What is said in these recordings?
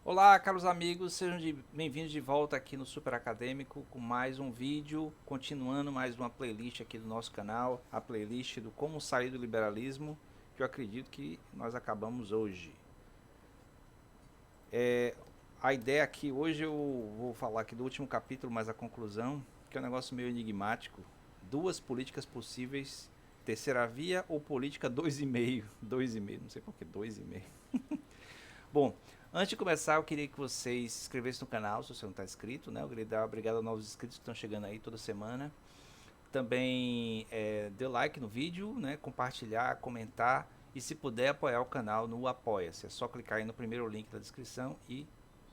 Olá, caros amigos, sejam bem-vindos de volta aqui no Super Acadêmico com mais um vídeo, continuando mais uma playlist aqui do nosso canal, a playlist do Como Sair do Liberalismo, que eu acredito que nós acabamos hoje. A ideia aqui, hoje eu vou falar aqui do último capítulo, mas a conclusão, que é um negócio meio enigmático. Duas políticas possíveis, terceira via ou política 2,5, 2,5, não sei por que 2,5. Bom, antes de começar, eu queria que vocês se inscrevessem no canal, se você não está inscrito, né? Eu queria dar obrigado aos novos inscritos que estão chegando aí toda semana. Também dê like no vídeo, né? Compartilhar, comentar e se puder apoiar o canal no Apoia-se. É só clicar aí no primeiro link da descrição e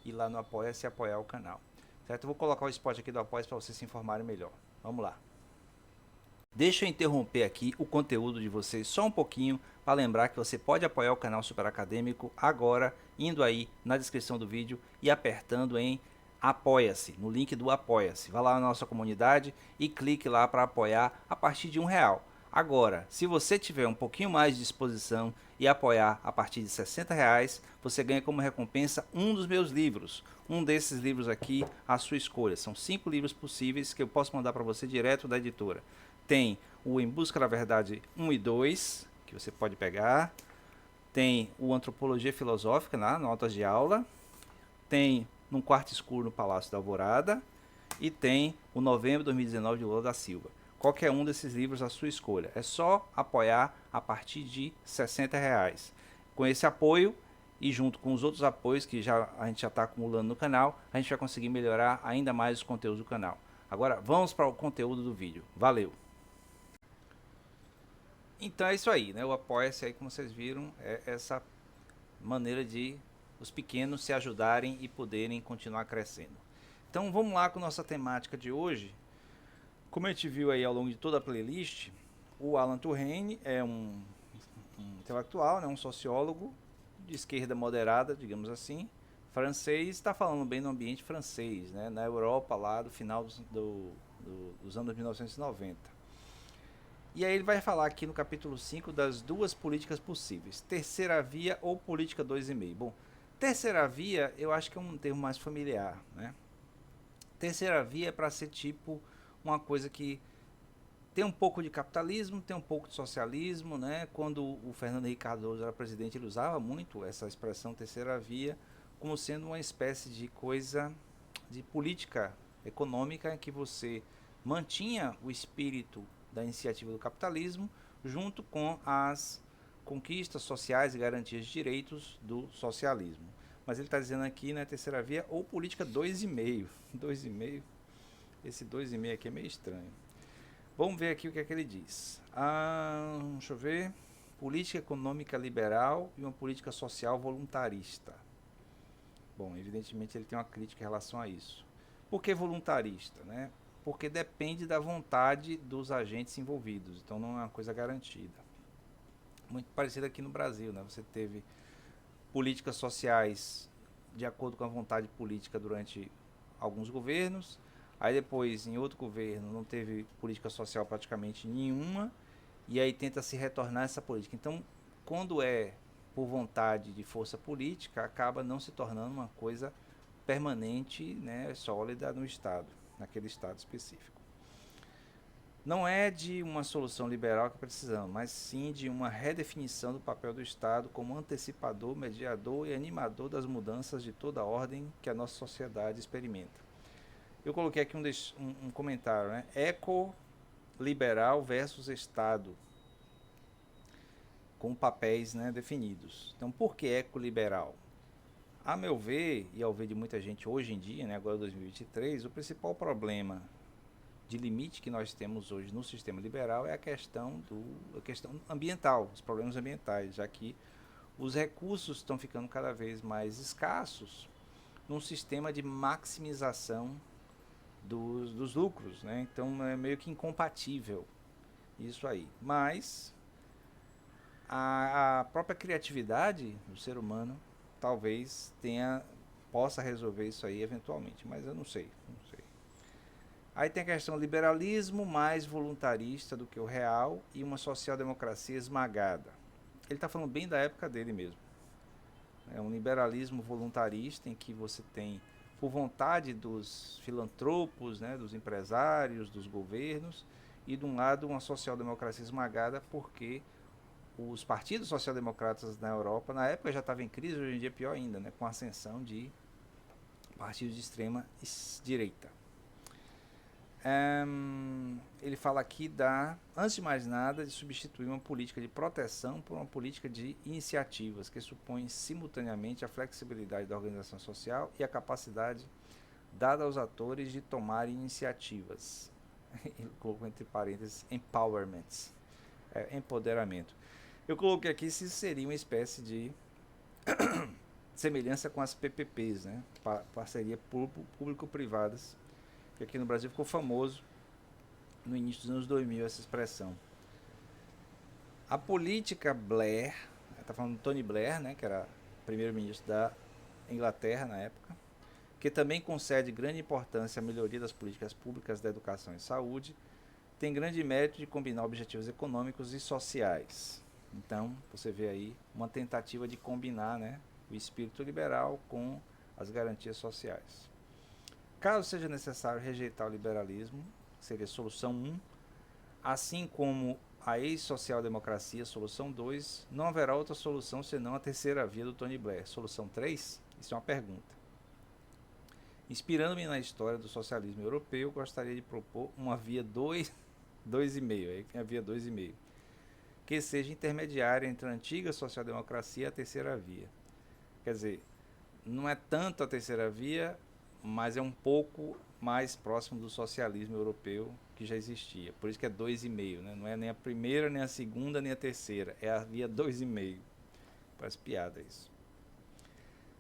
ir lá no Apoia-se e apoiar o canal. Certo? Eu vou colocar o spot aqui do Apoia-se para vocês se informarem melhor. Vamos lá. Deixa eu interromper aqui o conteúdo de vocês só um pouquinho para lembrar que você pode apoiar o canal Super Acadêmico agora, indo aí na descrição do vídeo e apertando em Apoia-se, no link do Apoia-se. Vá lá na nossa comunidade e clique lá para apoiar a partir de R$1. Agora, se você tiver um pouquinho mais de disposição e apoiar a partir de R$60, você ganha como recompensa um dos meus livros. Um desses livros aqui, a sua escolha. São 5 livros possíveis que eu posso mandar para você direto da editora. Tem o Em Busca da Verdade 1 e 2, que você pode pegar. Tem o Antropologia Filosófica, notas de aula. Tem Num Quarto Escuro no Palácio da Alvorada. E tem o Novembro de 2019 de Lula da Silva. Qualquer um desses livros à sua escolha. É só apoiar a partir de R$60. Com esse apoio e junto com os outros apoios que a gente já está acumulando no canal, a gente vai conseguir melhorar ainda mais os conteúdos do canal. Agora vamos para o conteúdo do vídeo. Valeu! Então é isso aí, né? O Apoia-se aí, como vocês viram, é essa maneira de os pequenos se ajudarem e poderem continuar crescendo. Então vamos lá com nossa temática de hoje. Como a gente viu aí ao longo de toda a playlist, o Alan Turing é um intelectual, né? Um sociólogo de esquerda moderada, digamos assim, francês, está falando bem no ambiente francês, né? Na Europa lá do final dos anos 1990. E aí ele vai falar aqui no capítulo 5 das duas políticas possíveis, terceira via ou política 2,5. Bom, terceira via eu acho que é um termo mais familiar, né? Terceira via é para ser tipo uma coisa que tem um pouco de capitalismo, tem um pouco de socialismo, né? Quando o Fernando Henrique Cardoso era presidente, ele usava muito essa expressão terceira via como sendo uma espécie de coisa de política econômica em que você mantinha o espírito da iniciativa do capitalismo junto com as conquistas sociais e garantias de direitos do socialismo. Mas ele está dizendo aqui, né, terceira via ou política 2,5. 2,5. Esse 2,5 aqui é meio estranho. Vamos ver aqui o que é que ele diz. Deixa eu ver. Política econômica liberal e uma política social voluntarista. Bom, evidentemente ele tem uma crítica em relação a isso. Por que voluntarista, né? Porque depende da vontade dos agentes envolvidos, então não é uma coisa garantida. Muito parecido aqui no Brasil, né? Você teve políticas sociais de acordo com a vontade política durante alguns governos, aí depois em outro governo não teve política social praticamente nenhuma, e aí tenta se retornar essa política. Então, quando é por vontade de força política, acaba não se tornando uma coisa permanente, né, sólida no Estado, naquele Estado específico. Não é de uma solução liberal que precisamos, mas sim de uma redefinição do papel do Estado como antecipador, mediador e animador das mudanças de toda a ordem que a nossa sociedade experimenta. Eu coloquei aqui um comentário, né? Eco-liberal versus Estado, com papéis, né, definidos. Então, por que eco-liberal? A meu ver, e ao ver de muita gente hoje em dia, né, agora 2023, o principal problema de limite que nós temos hoje no sistema liberal é a questão ambiental, os problemas ambientais, já que os recursos estão ficando cada vez mais escassos num sistema de maximização dos lucros, né? Então é meio que incompatível isso aí. Mas a própria criatividade do ser humano talvez possa resolver isso aí eventualmente, mas eu não sei, não sei. Aí tem a questão liberalismo mais voluntarista do que o real e uma social-democracia esmagada. Ele está falando bem da época dele mesmo. É um liberalismo voluntarista em que você tem, por vontade dos filantropos, né, dos empresários, dos governos, e de um lado uma social-democracia esmagada porque os partidos social-democratas na Europa, na época já estavam em crise, hoje em dia é pior ainda, né, com a ascensão de partidos de extrema direita. Ele fala aqui antes de mais nada, de substituir uma política de proteção por uma política de iniciativas, que supõe simultaneamente a flexibilidade da organização social e a capacidade dada aos atores de tomar iniciativas. Ele colocou entre parênteses empowerment, empoderamento. Eu coloquei aqui se seria uma espécie de semelhança com as PPPs, né? Parceria público-privadas, que aqui no Brasil ficou famoso no início dos anos 2000 essa expressão. A política Blair, está falando de Tony Blair, né, que era primeiro-ministro da Inglaterra na época, que também concede grande importância à melhoria das políticas públicas da educação e saúde, tem grande mérito de combinar objetivos econômicos e sociais. Então, você vê aí uma tentativa de combinar, né, o espírito liberal com as garantias sociais. Caso seja necessário rejeitar o liberalismo, seria solução 1, assim como a ex-social-democracia, solução 2, não haverá outra solução senão a terceira via do Tony Blair. Solução 3, isso é uma pergunta. Inspirando-me na história do socialismo europeu, gostaria de propor uma via 2,5, aí tem a via 2,5, que seja intermediária entre a antiga social-democracia e a terceira via. Quer dizer, não é tanto a terceira via, mas é um pouco mais próximo do socialismo europeu que já existia. Por isso que é 2,5, né? Não é nem a primeira, nem a segunda, nem a terceira. É a via 2,5. Parece piada isso.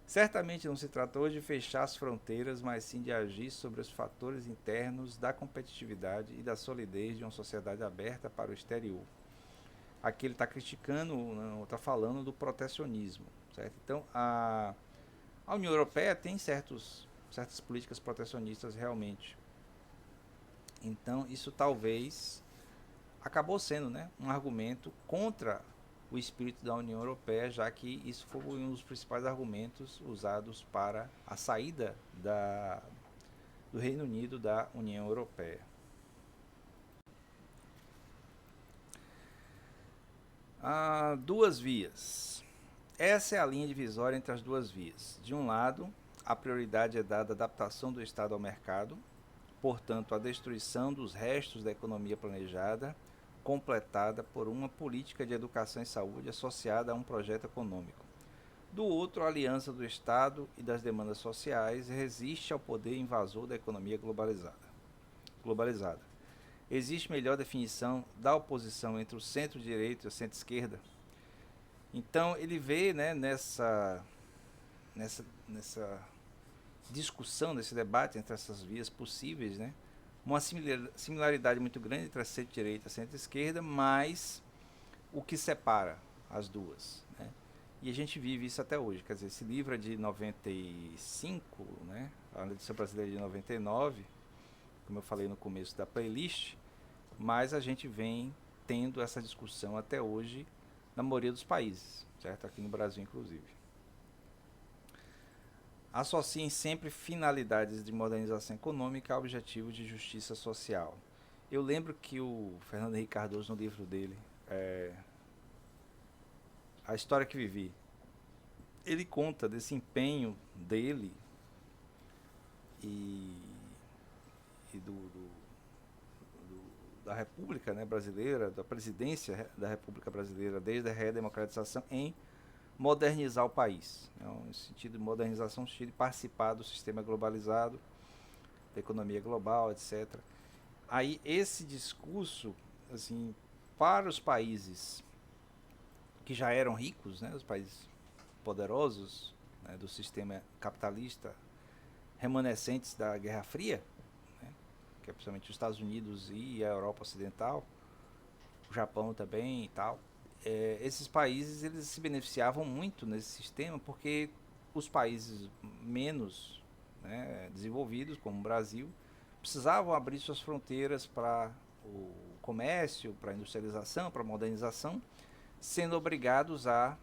Certamente não se trata hoje de fechar as fronteiras, mas sim de agir sobre os fatores internos da competitividade e da solidez de uma sociedade aberta para o exterior. Aqui ele está criticando, está falando do protecionismo, certo? Então, a União Europeia tem certas políticas protecionistas realmente. Então, isso talvez acabou sendo, né, um argumento contra o espírito da União Europeia, já que isso foi um dos principais argumentos usados para a saída do Reino Unido da União Europeia. Duas vias. Essa é a linha divisória entre as duas vias. De um lado, a prioridade é dada à adaptação do Estado ao mercado, portanto, a destruição dos restos da economia planejada, completada por uma política de educação e saúde associada a um projeto econômico. Do outro, a aliança do Estado e das demandas sociais resiste ao poder invasor da economia globalizada. Existe melhor definição da oposição entre o centro-direita e o centro-esquerda? Então, ele vê, né, nessa discussão, nesse debate entre essas vias possíveis, né, uma similaridade muito grande entre a centro-direita e a centro-esquerda, mas o que separa as duas, né? E a gente vive isso até hoje. Quer dizer, esse livro é de 95, né? A edição brasileira é de 99, como eu falei no começo da playlist, mas a gente vem tendo essa discussão até hoje na maioria dos países, certo? Aqui no Brasil, inclusive. Associem sempre finalidades de modernização econômica a objetivos de justiça social. Eu lembro que o Fernando Henrique Cardoso, no livro dele, A História que Vivi, ele conta desse empenho dele e da República, né, brasileira, da presidência da República Brasileira, desde a redemocratização, em modernizar o país, né, no sentido de modernização, no sentido de participar do sistema globalizado, da economia global, etc. Aí esse discurso, assim, para os países que já eram ricos, né, os países poderosos, né, do sistema capitalista, remanescentes da Guerra Fria, né, que é principalmente os Estados Unidos e a Europa Ocidental, o Japão também e tal. Esses países eles se beneficiavam muito nesse sistema porque os países menos, né, desenvolvidos, como o Brasil, precisavam abrir suas fronteiras para o comércio, para a industrialização, para a modernização, sendo obrigados a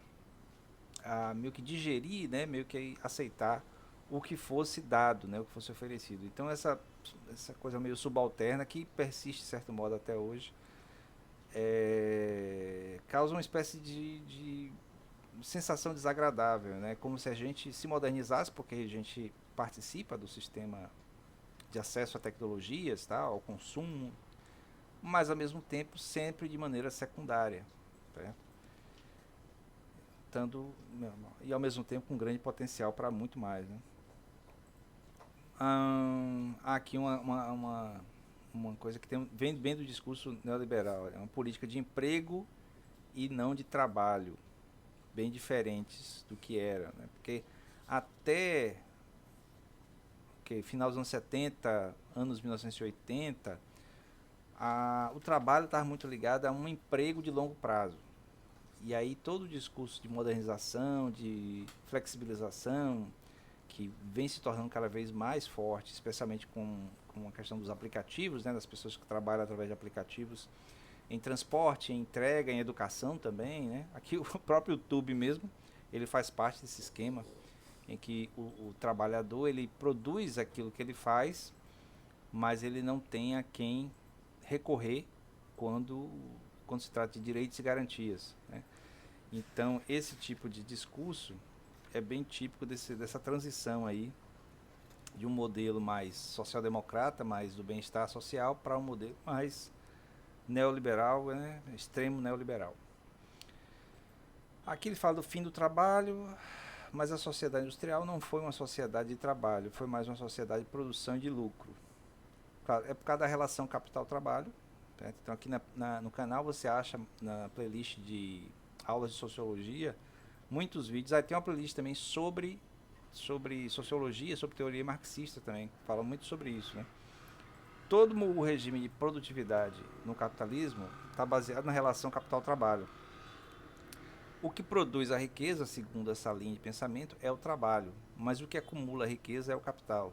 meio que digerir, né, meio que aceitar o que fosse dado, né, o que fosse oferecido. Então essa coisa meio subalterna que persiste de certo modo até hoje, causa uma espécie de sensação desagradável, né, como se a gente se modernizasse porque a gente participa do sistema de acesso a tecnologias, tá, ao consumo, mas ao mesmo tempo sempre de maneira secundária, certo? E ao mesmo tempo com grande potencial para muito mais, né? Há aqui uma coisa que vem do discurso neoliberal, é uma política de emprego e não de trabalho, bem diferentes do que era, né? Porque até final dos anos 70, anos 1980, o trabalho estava muito ligado a um emprego de longo prazo. E aí todo o discurso de modernização, de flexibilização, que vem se tornando cada vez mais forte, especialmente com a questão dos aplicativos, né, das pessoas que trabalham através de aplicativos, em transporte, em entrega, em educação também, né? Aqui o próprio YouTube mesmo, ele faz parte desse esquema, em que o trabalhador ele produz aquilo que ele faz, mas ele não tem a quem recorrer quando se trata de direitos e garantias, né? Então esse tipo de discurso é bem típico dessa transição aí de um modelo mais social-democrata, mais do bem-estar social, para um modelo mais neoliberal, né? Extremo neoliberal. Aqui ele fala do fim do trabalho, mas a sociedade industrial não foi uma sociedade de trabalho, foi mais uma sociedade de produção e de lucro. É por causa da relação capital-trabalho. Certo? Então aqui no canal você acha na playlist de aulas de sociologia muitos vídeos. Aí tem uma playlist também sobre sociologia, sobre teoria marxista também. Fala muito sobre isso, né? Todo o regime de produtividade no capitalismo está baseado na relação capital-trabalho. O que produz a riqueza, segundo essa linha de pensamento, é o trabalho, mas o que acumula a riqueza é o capital.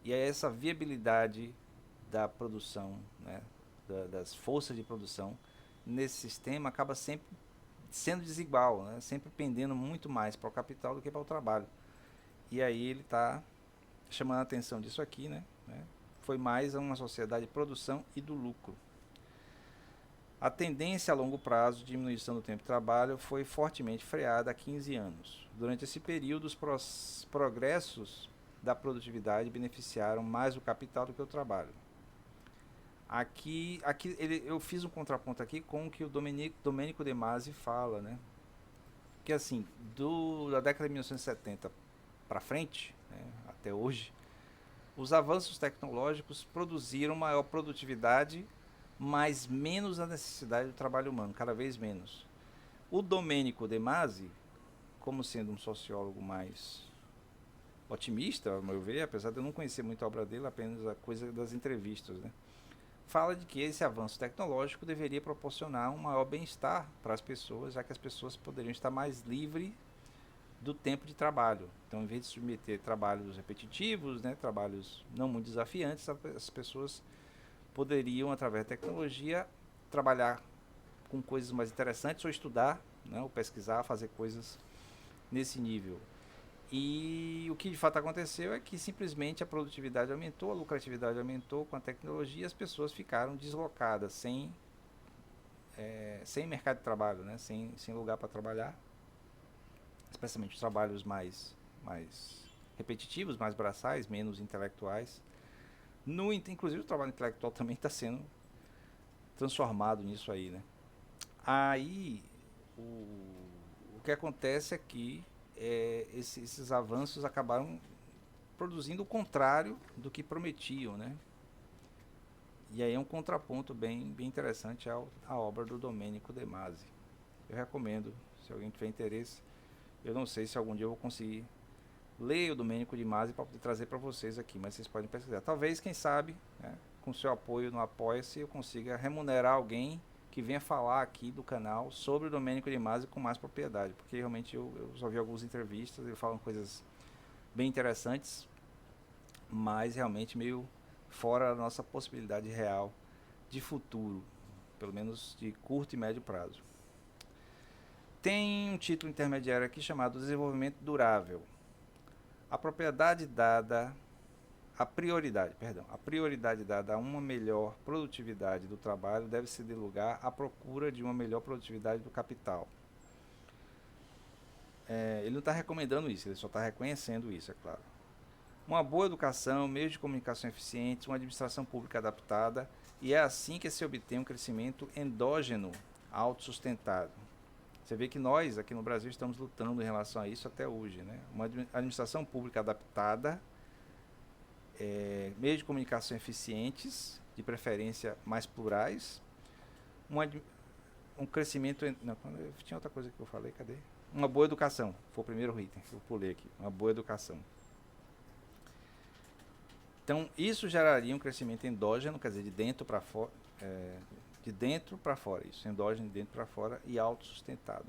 E é essa viabilidade da produção, né, das forças de produção, nesse sistema acaba sempre sendo desigual, né, sempre pendendo muito mais para o capital do que para o trabalho. E aí ele está chamando a atenção disso aqui, né? Foi mais uma sociedade de produção e do lucro. A tendência a longo prazo de diminuição do tempo de trabalho foi fortemente freada há 15 anos. Durante esse período, os progressos da produtividade beneficiaram mais o capital do que o trabalho. Aqui eu fiz um contraponto aqui com o que o Domenico De Masi fala, né? Que assim, da década de 1970 para frente, né, até hoje, os avanços tecnológicos produziram maior produtividade, mas menos a necessidade do trabalho humano, cada vez menos. O Domenico De Masi, como sendo um sociólogo mais otimista, ao meu ver, apesar de eu não conhecer muito a obra dele, apenas a coisa das entrevistas, né, fala de que esse avanço tecnológico deveria proporcionar um maior bem-estar para as pessoas, já que as pessoas poderiam estar mais livres do tempo de trabalho. Então, em vez de submeter trabalhos repetitivos, né, trabalhos não muito desafiantes, as pessoas poderiam, através da tecnologia, trabalhar com coisas mais interessantes, ou estudar, né, ou pesquisar, fazer coisas nesse nível. E o que de fato aconteceu é que simplesmente a produtividade aumentou, a lucratividade aumentou com a tecnologia, e as pessoas ficaram deslocadas, sem mercado de trabalho, né, sem lugar para trabalhar, especialmente os trabalhos mais repetitivos, mais braçais, menos intelectuais. Inclusive o trabalho intelectual também está sendo transformado nisso aí, né? Aí o que acontece é que esses avanços acabaram produzindo o contrário do que prometiam, né? E aí é um contraponto bem interessante à obra do Domenico De Masi. Eu recomendo, se alguém tiver interesse. Eu não sei se algum dia eu vou conseguir ler o Domenico De Masi para poder trazer para vocês aqui, mas vocês podem pesquisar. Talvez, quem sabe, né, com seu apoio no Apoia-se, eu consiga remunerar alguém que venha falar aqui do canal sobre o Domênico de Masi com mais propriedade, porque realmente eu só vi algumas entrevistas, ele fala coisas bem interessantes, mas realmente meio fora da nossa possibilidade real de futuro, pelo menos de curto e médio prazo. Tem um título intermediário aqui chamado Desenvolvimento Durável. A prioridade dada a uma melhor produtividade do trabalho deve ceder lugar à procura de uma melhor produtividade do capital. Ele não está recomendando isso, ele só está reconhecendo isso, é claro. Uma boa educação, meios de comunicação eficientes, uma administração pública adaptada, e é assim que se obtém um crescimento endógeno autossustentado. Você vê que nós, aqui no Brasil, estamos lutando em relação a isso até hoje, né? Uma administração pública adaptada, meios de comunicação eficientes, de preferência mais plurais, um crescimento... Não, tinha outra coisa que eu falei, cadê? Uma boa educação, foi o primeiro item, eu pulei aqui, uma boa educação. Então, isso geraria um crescimento endógeno, quer dizer, de dentro para fora, isso, endógeno de dentro para fora e autossustentado.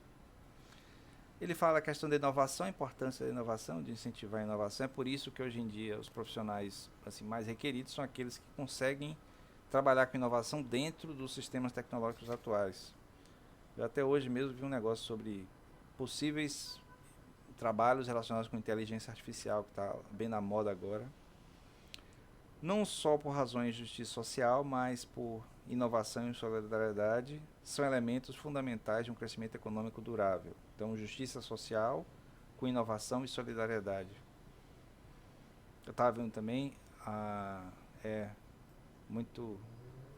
Ele fala a questão da inovação, a importância da inovação, de incentivar a inovação. É por isso que hoje em dia os profissionais assim, mais requeridos são aqueles que conseguem trabalhar com inovação dentro dos sistemas tecnológicos atuais. Eu até hoje mesmo vi um negócio sobre possíveis trabalhos relacionados com inteligência artificial, que está bem na moda agora. Não só por razões de justiça social, mas por inovação e solidariedade, são elementos fundamentais de um crescimento econômico durável. Então, justiça social com inovação e solidariedade. Eu estava vendo também, é muito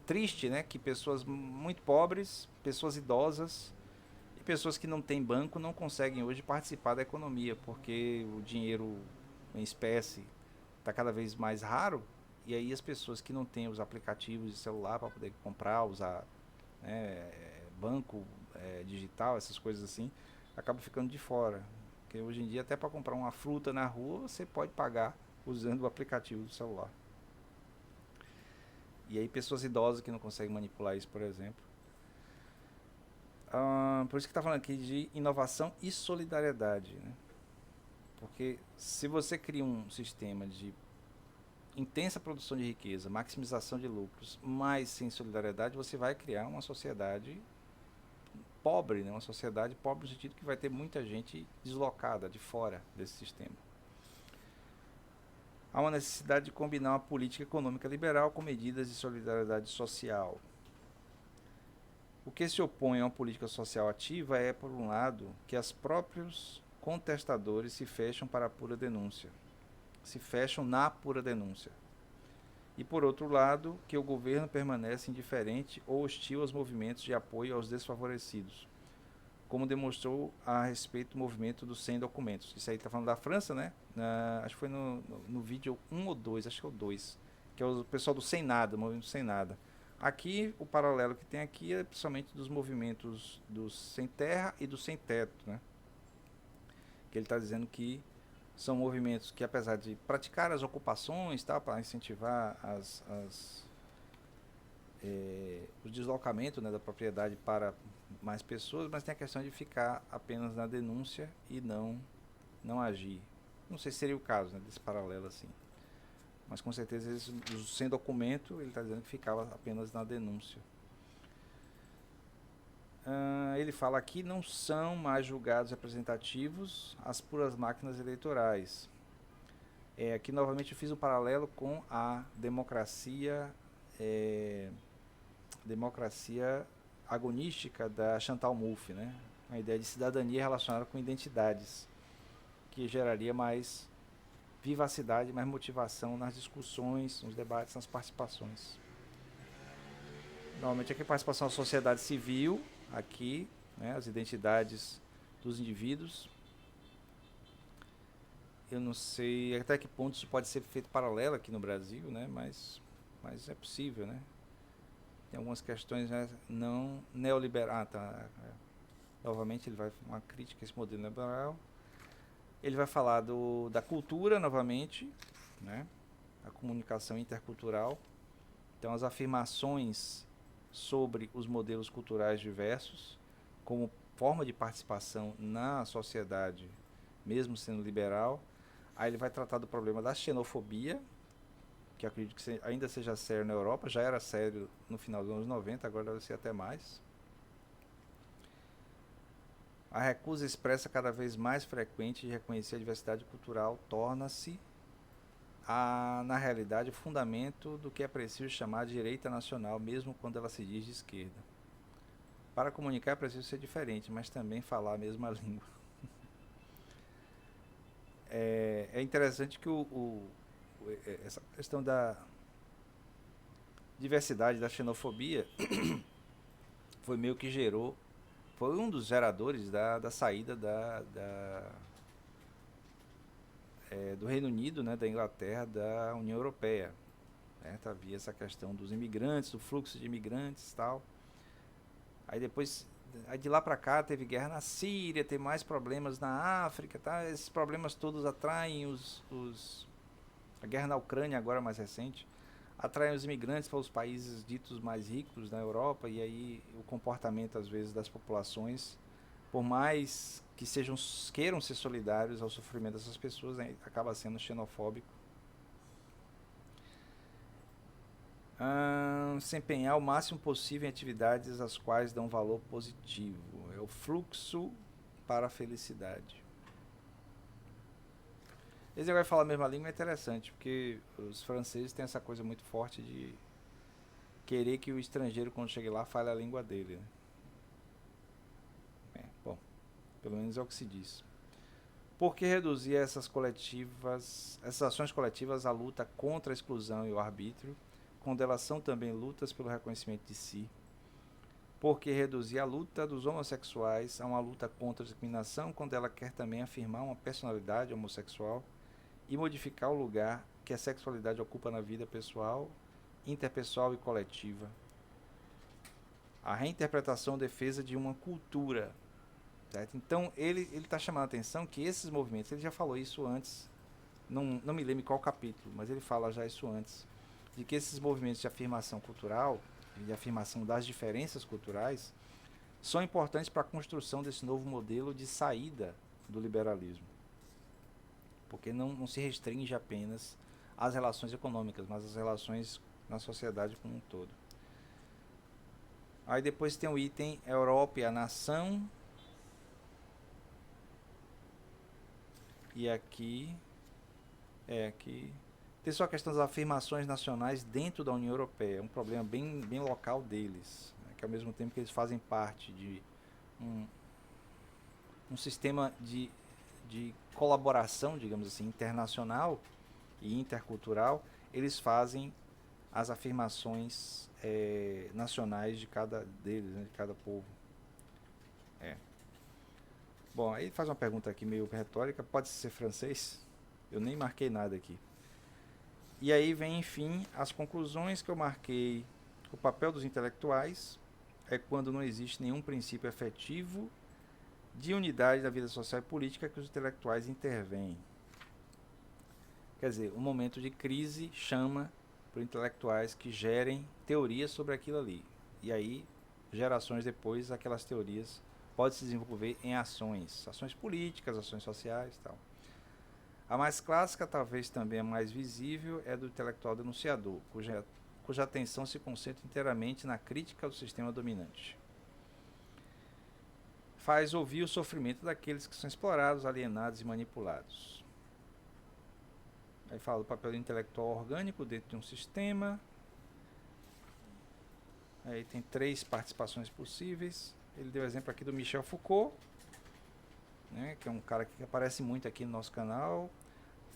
triste, né, que pessoas muito pobres, pessoas idosas e pessoas que não têm banco não conseguem hoje participar da economia, porque o dinheiro em espécie está cada vez mais raro. E aí as pessoas que não têm os aplicativos de celular para poder comprar, usar, né, banco digital, essas coisas assim, acabam ficando de fora. Porque hoje em dia até para comprar uma fruta na rua você pode pagar usando o aplicativo do celular. E aí pessoas idosas que não conseguem manipular isso, por exemplo. Por isso que está falando aqui de inovação e solidariedade, né? Porque se você cria um sistema de intensa produção de riqueza, maximização de lucros, mas sem solidariedade, você vai criar uma sociedade pobre, né? Uma sociedade pobre no sentido que vai ter muita gente deslocada de fora desse sistema. Há uma necessidade de combinar uma política econômica liberal com medidas de solidariedade social. O que se opõe a uma política social ativa é, por um lado, que os próprios contestadores se fecham para a pura denúncia. Se fecham na pura denúncia. E, por outro lado, que o governo permanece indiferente ou hostil aos movimentos de apoio aos desfavorecidos, como demonstrou a respeito do movimento dos 100 documentos. Isso aí está falando da França, né? Acho que foi no vídeo 1 ou 2, acho que é o 2, que é o pessoal do Sem Nada, o movimento Sem Nada. Aqui, o paralelo que tem aqui é principalmente dos movimentos dos Sem Terra e dos Sem Teto, né? Que ele está dizendo que são movimentos que, apesar de praticar as ocupações, tá, para incentivar o deslocamento, né, da propriedade para mais pessoas, mas tem a questão de ficar apenas na denúncia e não agir. Não sei se seria o caso, né, desse paralelo assim. Mas com certeza, sem documento, ele está dizendo que ficava apenas na denúncia. Ele fala aqui, não são mais julgados representativos as puras máquinas eleitorais. Aqui novamente eu fiz um paralelo com a democracia agonística da Chantal Mouffe, né? A ideia de cidadania relacionada com identidades, que geraria mais vivacidade, mais motivação nas discussões, nos debates, nas participações. Normalmente aqui a participação da sociedade civil, aqui, né, as identidades dos indivíduos. Eu não sei até que ponto isso pode ser feito paralelo aqui no Brasil, né, mas é possível, né? Tem algumas questões, né, não neoliberal. Novamente ele vai uma crítica a esse modelo neoliberal. Ele vai falar da cultura novamente, né, a comunicação intercultural. Então as afirmações sobre os modelos culturais diversos como forma de participação na sociedade, mesmo sendo liberal. Aí ele vai tratar do problema da xenofobia, que eu acredito que ainda seja sério na Europa, já era sério no final dos anos 90, agora deve ser até mais. A recusa expressa cada vez mais frequente de reconhecer a diversidade cultural torna-se, na realidade, o fundamento do que é preciso chamar de direita nacional, mesmo quando ela se diz de esquerda. Para comunicar é preciso ser diferente, mas também falar a mesma língua. É interessante que essa questão da diversidade, da xenofobia, foi meio que gerou, foi um dos geradores da saída do Reino Unido, né, da Inglaterra, da União Europeia. Havia essa questão dos imigrantes, do fluxo de imigrantes e tal. Aí depois, de lá para cá, teve guerra na Síria, teve mais problemas na África, tá? Esses problemas todos atraem a guerra na Ucrânia, agora mais recente, atraem os imigrantes para os países ditos mais ricos da Europa, e aí o comportamento, às vezes, das populações, por mais que queiram ser solidários ao sofrimento dessas pessoas, né, acaba sendo xenofóbico. Se empenhar o máximo possível em atividades às quais dão valor positivo. É o fluxo para a felicidade. Esse negócio de falar a mesma língua é interessante, porque os franceses têm essa coisa muito forte de querer que o estrangeiro, quando chegue lá, fale a língua dele. Né? Bom, pelo menos é o que se diz. Por que reduzir essas ações coletivas à luta contra a exclusão e o arbítrio, quando elas são também lutas pelo reconhecimento de si? Por que reduzir a luta dos homossexuais a uma luta contra a discriminação, quando ela quer também afirmar uma personalidade homossexual e modificar o lugar que a sexualidade ocupa na vida pessoal, interpessoal e coletiva? A reinterpretação ou defesa de uma cultura. Certo? Então ele está chamando a atenção que esses movimentos, ele já falou isso antes, não me lembro qual capítulo, mas ele fala já isso antes, de que esses movimentos de afirmação cultural, de afirmação das diferenças culturais, são importantes para a construção desse novo modelo de saída do liberalismo. Porque não se restringe apenas às relações econômicas, mas às relações na sociedade como um todo. Aí depois tem o item Europa e a nação. E aqui tem só a questão das afirmações nacionais dentro da União Europeia. É um problema bem local deles, né? Que ao mesmo tempo que eles fazem parte de um sistema de colaboração, digamos assim, internacional e intercultural, eles fazem as afirmações nacionais de cada deles, né, de cada povo. Bom, aí faz uma pergunta aqui meio retórica, pode ser francês? Eu nem marquei nada aqui. E aí vem, enfim, as conclusões que eu marquei. O papel dos intelectuais é quando não existe nenhum princípio efetivo de unidade da vida social e política que os intelectuais intervêm. Quer dizer, um momento de crise chama por intelectuais que gerem teorias sobre aquilo ali. E aí, gerações depois, aquelas teorias podem se desenvolver em ações políticas, ações sociais e tal. A mais clássica, talvez também a mais visível, é do intelectual denunciador, cuja atenção se concentra inteiramente na crítica ao sistema dominante. Faz ouvir o sofrimento daqueles que são explorados, alienados e manipulados. Aí fala do papel do intelectual orgânico dentro de um sistema. Aí tem 3 participações possíveis. Ele deu exemplo aqui do Michel Foucault, né, que é um cara que aparece muito aqui no nosso canal.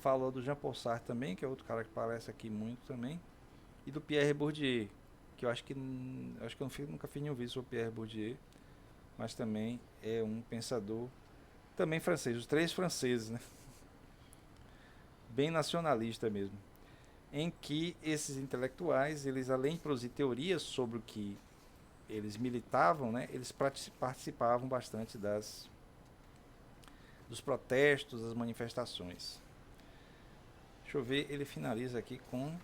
Falou do Jean-Paul Sartre também, que é outro cara que aparece aqui muito também. E do Pierre Bourdieu, que eu acho que eu nunca fiz nenhum vídeo sobre Pierre Bourdieu, mas também é um pensador também francês, os 3 franceses, né? Bem nacionalista mesmo, em que esses intelectuais, eles além de produzir teorias sobre o que eles militavam, né, eles participavam bastante dos protestos, das manifestações. Deixa eu ver, ele finaliza aqui com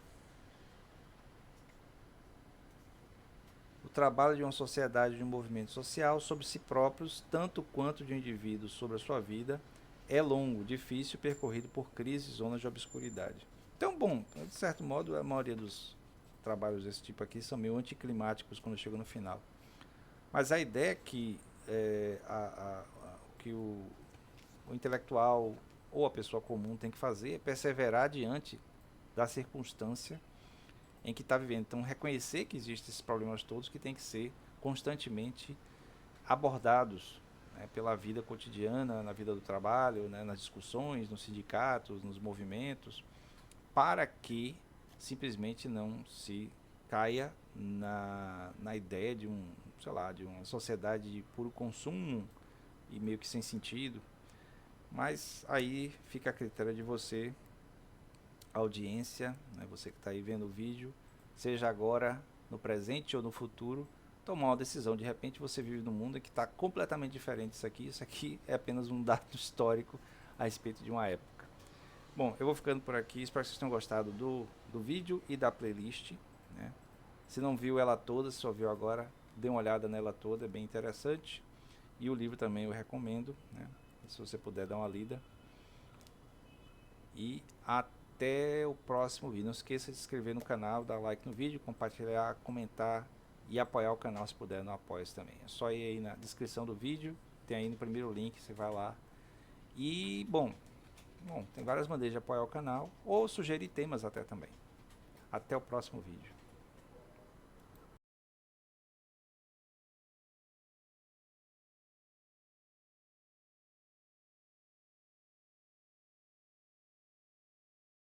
O trabalho de uma sociedade, de um movimento social sobre si próprios, tanto quanto de um indivíduo sobre a sua vida, é longo, difícil, percorrido por crises, zonas de obscuridade. Então, bom, de certo modo, a maioria dos trabalhos desse tipo aqui são meio anticlimáticos quando chegam no final. Mas a ideia é que, que o intelectual ou a pessoa comum tem que fazer é perseverar diante da circunstância em que está vivendo. Então, reconhecer que existem esses problemas todos que têm que ser constantemente abordados, né, pela vida cotidiana, na vida do trabalho, né, nas discussões, nos sindicatos, nos movimentos, para que simplesmente não se caia na ideia de sei lá, de uma sociedade de puro consumo e meio que sem sentido. Mas aí fica a critério de você, audiência, né, você que está aí vendo o vídeo, seja agora, no presente ou no futuro, tomar uma decisão. De repente você vive num mundo que está completamente diferente disso aqui. Isso aqui é apenas um dado histórico a respeito de uma época. Bom, eu vou ficando por aqui. Espero que vocês tenham gostado do vídeo e da playlist, né? Se não viu ela toda, se só viu agora, dê uma olhada nela toda, é bem interessante. E o livro também eu recomendo, né? Se você puder dar uma lida. E até o próximo vídeo. Não esqueça de se inscrever no canal, dar like no vídeo, compartilhar, comentar e apoiar o canal se puder no Apoia-se também. É só ir aí na descrição do vídeo, tem aí no primeiro link, você vai lá. E bom, tem várias maneiras de apoiar o canal ou sugerir temas até também. Até o próximo vídeo.